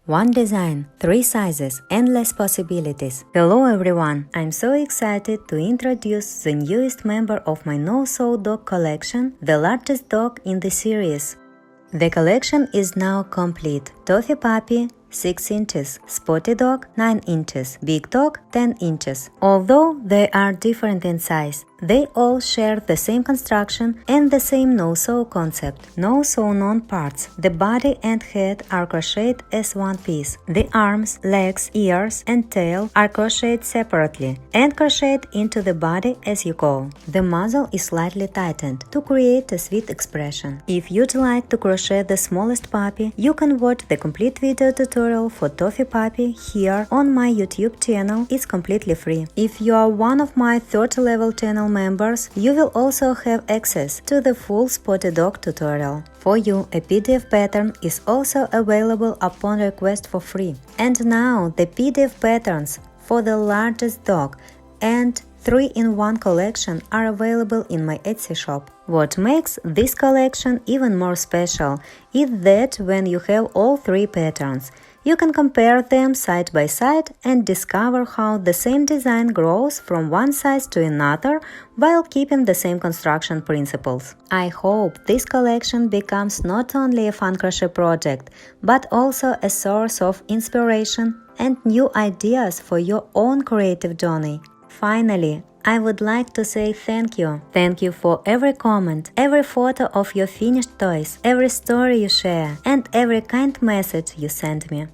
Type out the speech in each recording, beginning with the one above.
One design, 3 sizes, endless possibilities. Hello everyone! I'm so excited to introduce the newest member of my no-sew dog collection, the largest dog in the series. The collection is now complete. Toffy Puppy, 6 inches, Spotty Dog, 9 inches, Big Dog, 10 inches. Although they are different in size, they all share the same construction and the same no-sew concept. No sewn-on parts. The body and head are crocheted as one piece. The arms, legs, ears and tail are crocheted separately and crocheted into the body as you go. The muzzle is slightly tightened to create a sweet expression. If you'd like to crochet the smallest puppy, you can watch the complete video tutorial for Toffy Puppy here on my YouTube channel. It's completely free. If you are one of my 30-level channel members, you will also have access to the full Spotty Dog tutorial. For you, a PDF pattern is also available upon request for free. And now the PDF patterns for the largest dog and 3-in-1 collection are available in my Etsy shop. What makes this collection even more special is that when you have all 3 patterns, you can compare them side by side and discover how the same design grows from one size to another while keeping the same construction principles. I hope this collection becomes not only a fun crochet project, but also a source of inspiration and new ideas for your own creative journey. Finally, I would like to say thank you. Thank you for every comment, every photo of your finished toys, every story you share, and every kind message you send me.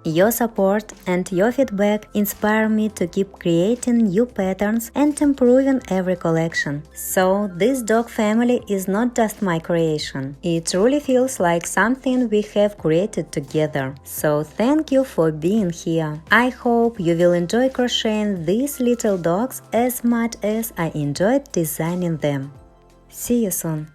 Your support and your feedback inspire me to keep creating new patterns and improving every collection. So this dog family is not just my creation. It truly feels like something we have created together. So thank you for being here. I hope you will enjoy crocheting these little dogs as much as I enjoyed designing them. See you soon!